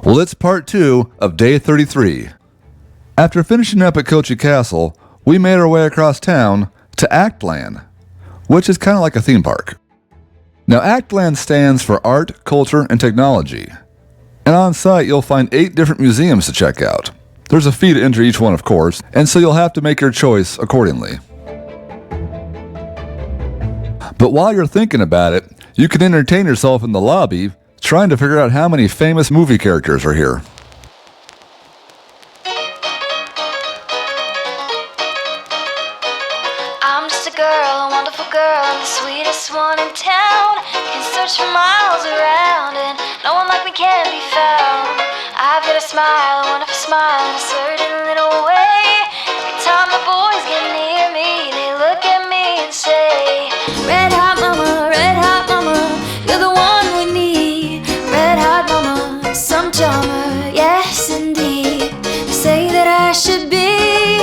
Well, it's part 2 of day 33. After finishing up at Kochi Castle, we made our way across town to Actland, which is kind of like a theme park. Now, Actland stands for Art, Culture, and Technology. And on site, you'll find 8 different museums to check out. There's a fee to enter each one, of course, and so you'll have to make your choice accordingly. But while you're thinking about it, you can entertain yourself in the lobby trying to figure out how many famous movie characters are here. I'm just a girl, a wonderful girl, I'm the sweetest one in town. Can search for miles around and no one like me can be found. I've got a smile, a wonderful smile in a certain little way. Every time the boys get near me, they look at me and say, red hot mama, you're the one we need. Red hot mama, some charmer, yes indeed. They say that I should be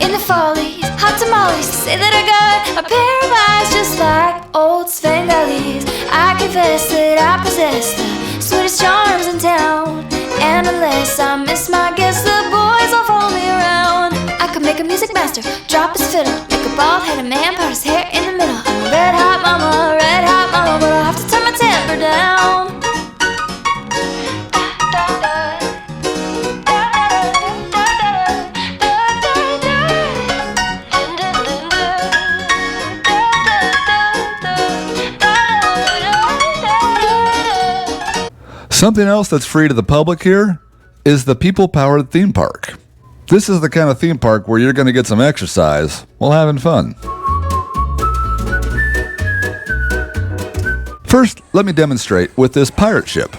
in the follies, hot tamales. Say that I got a pair of eyes just like old Svengalis. I confess that I possess the sweetest charms in town. And unless I miss my guess, the boys all follow me around. I could make a music master drop his fiddle, make a bald-headed man part his hair in the middle. I'm a red hot mama, but I'll have to turn my temper down. Something else that's free to the public here is the people-powered theme park. This is the kind of theme park where you're going to get some exercise while having fun. First, let me demonstrate with this pirate ship.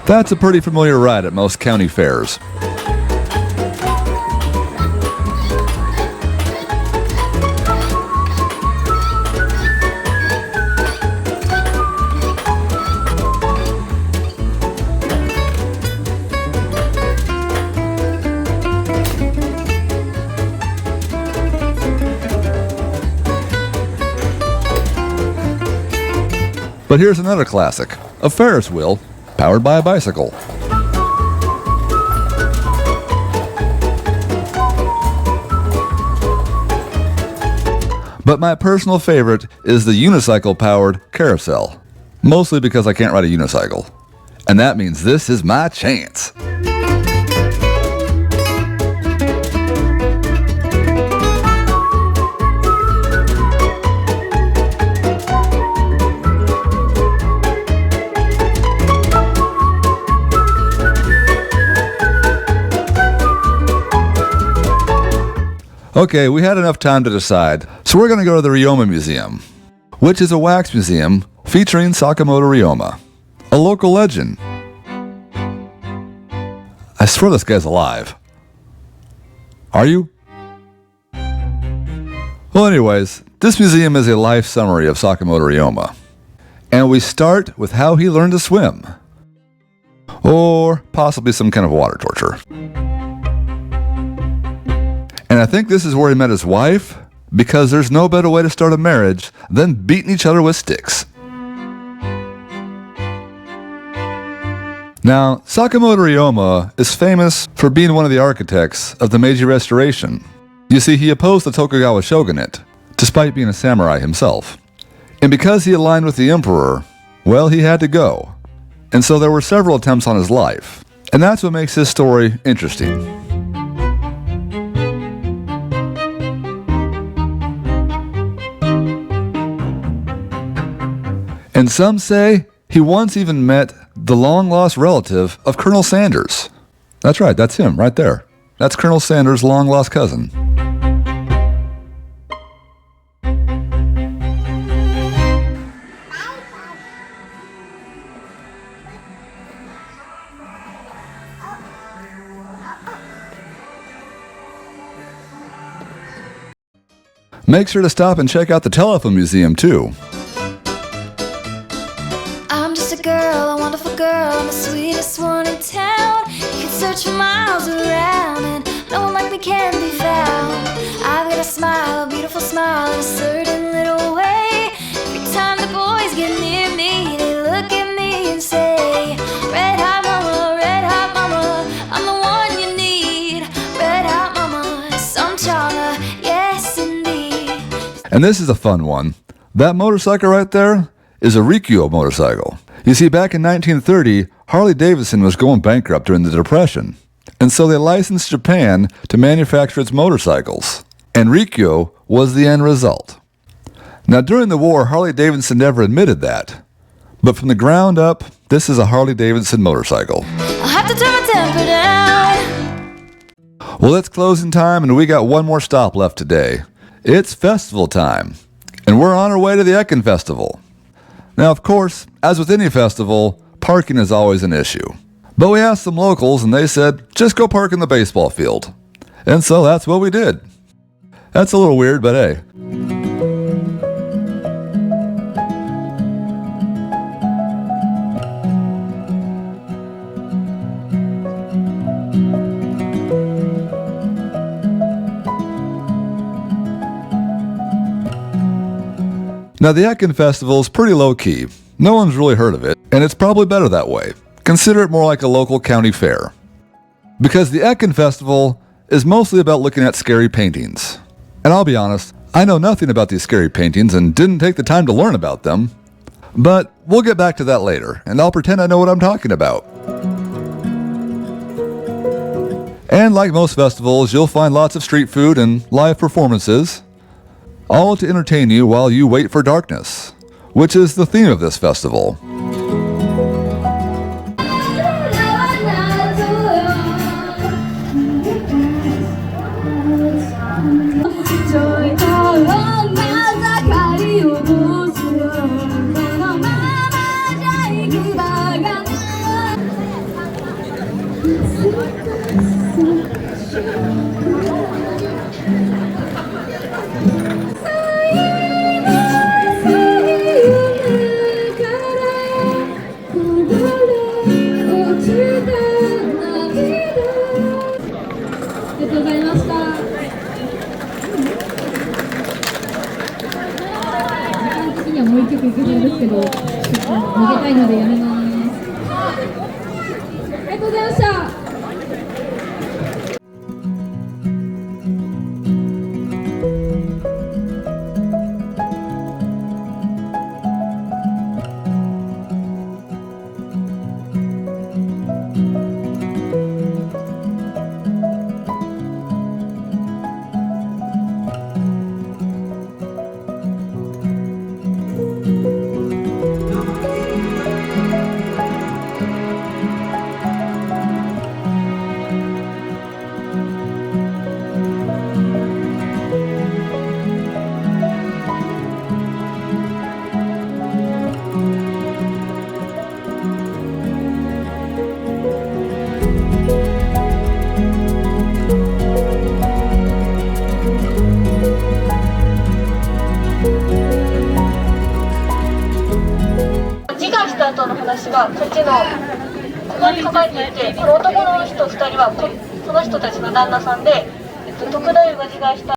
That's a pretty familiar ride at most county fairs. But here's another classic, a Ferris wheel powered by a bicycle. But my personal favorite is the unicycle-powered carousel, mostly because I can't ride a unicycle. And that means this is my chance. Okay, we had enough time to decide, so we're going to go to the Ryoma Museum, which is a wax museum featuring Sakamoto Ryoma, a local legend. I swear this guy's alive. Are you? Well, anyways, this museum is a life summary of Sakamoto Ryoma, and we start with how he learned to swim, or possibly some kind of water torture. And I think this is where he met his wife, because there's no better way to start a marriage than beating each other with sticks. Now, Sakamoto Ryoma is famous for being one of the architects of the Meiji Restoration. You see, he opposed the Tokugawa shogunate, despite being a samurai himself. And because he aligned with the emperor, well, he had to go. And so there were several attempts on his life. And that's what makes his story interesting. And some say he once even met the long-lost relative of Colonel Sanders. That's right, that's him right there. That's Colonel Sanders' long-lost cousin. Make sure to stop and check out the Telephone Museum too. I'm just a girl, a wonderful girl, I'm the sweetest one in town. You can search for miles around and no one like me can be found. I've got a smile, a beautiful smile in a certain little way. Every time the boys get near me, they look at me and say, red hot mama, And this is a fun one. That motorcycle right there is a Rikyo motorcycle. You see, back in 1930, Harley-Davidson was going bankrupt during the Depression. And so they licensed Japan to manufacture its motorcycles. And Rikyo was the end result. Now, during the war, Harley-Davidson never admitted that. But from the ground up, this is a Harley-Davidson motorcycle. I'll have to turn my temper down. Well, it's closing time, and we got one more stop left today. It's festival time, and we're on our way to the Ekin Festival. Now, of course, as with any festival, parking is always an issue. But we asked some locals, and they said, just go park in the baseball field. And so that's what we did. That's a little weird, but hey. Now, the Ekin Festival is pretty low-key. No one's really heard of it, and it's probably better that way. Consider it more like a local county fair. Because the Ekin Festival is mostly about looking at scary paintings. And I'll be honest, I know nothing about these scary paintings and didn't take the time to learn about them. But we'll get back to that later, and I'll pretend I know what I'm talking about. And like most festivals, you'll find lots of street food and live performances, all to entertain you while you wait for darkness, which is the theme of this festival.がこっちのここに書かれていて、この男の人2人はこの人たちの旦那さんで、徳太夫が自害した。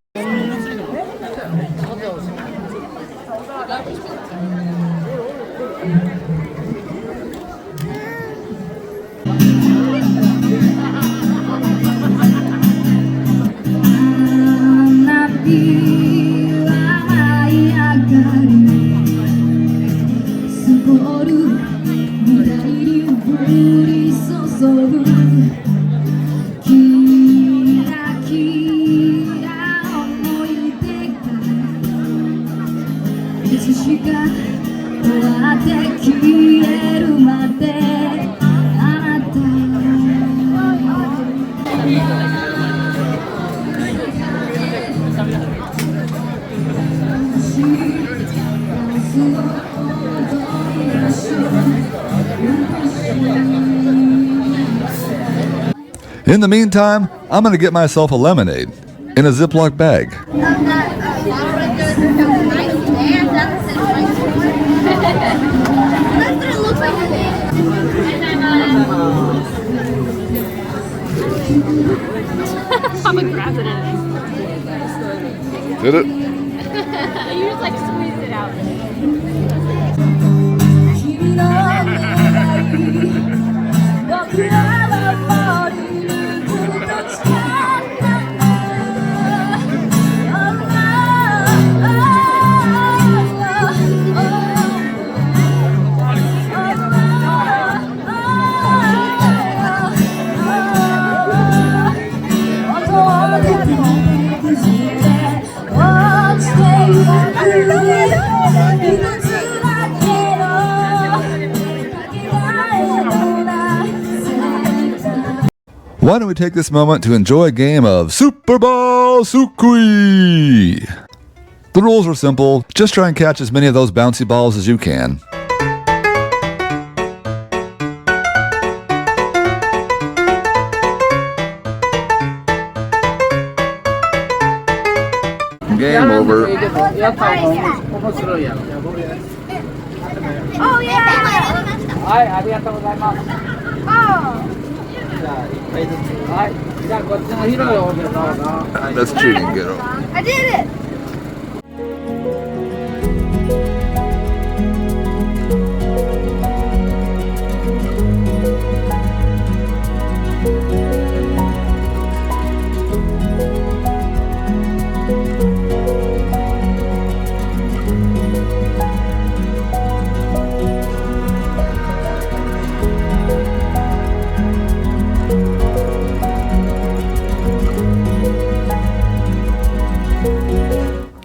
In the meantime, I'm going to get myself a lemonade in a Ziploc bag. Papa grabs it in. Did it? You just like squeezed it out. why don't we take this moment to enjoy a game of Super Ball Sukui? The rules are simple. Just try and catch as many of those bouncy balls as you can. Game over. Oh yeah! はい、ありがとうございます。じゃあ、一杯ずつ。はい。じゃあ、こっちの広い方でどうぞ。That's cheating, kiddo. I did it!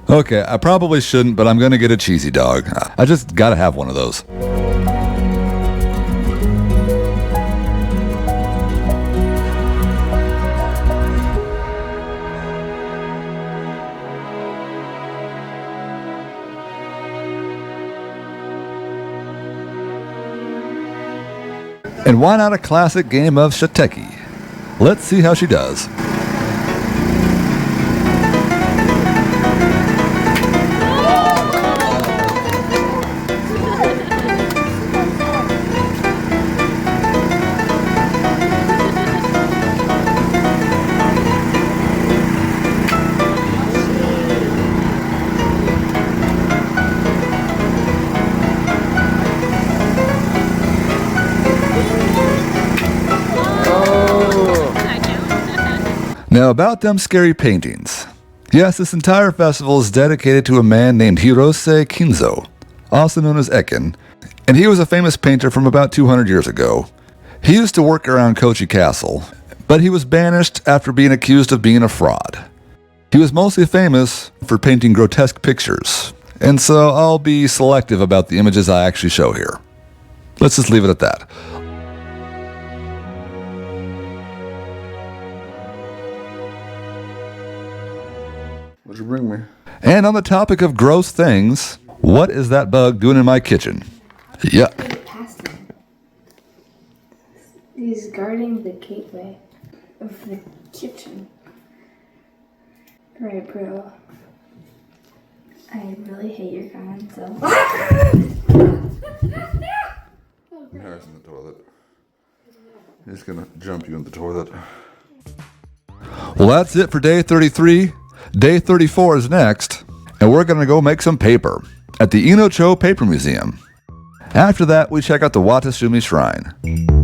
Okay, I probably shouldn't, but I'm gonna get a cheesy dog. I just gotta have one of those. And why not a classic game of Shateki? Let's see how she does. Now about them scary paintings. Yes, this entire festival is dedicated to a man named Hirose Kinzo, also known as Ekin, and he was a famous painter from about 200 years ago. He used to work around Kochi Castle, but he was banished after being accused of being a fraud. He was mostly famous for painting grotesque pictures, and so I'll be selective about the images I actually show here. Let's just leave it at that. What'd you bring me? And on the topic of gross things, what is that bug doing in my kitchen? Yuck. He's guarding the gateway of the kitchen. Right, bro. I really hate your comments, so. I'm Harris in the toilet. He's gonna jump you in the toilet. Well, that's it for day 33. Day 34 is next, and we're gonna go make some paper at the Inocho Paper Museum. After that, we check out the Watashumi Shrine.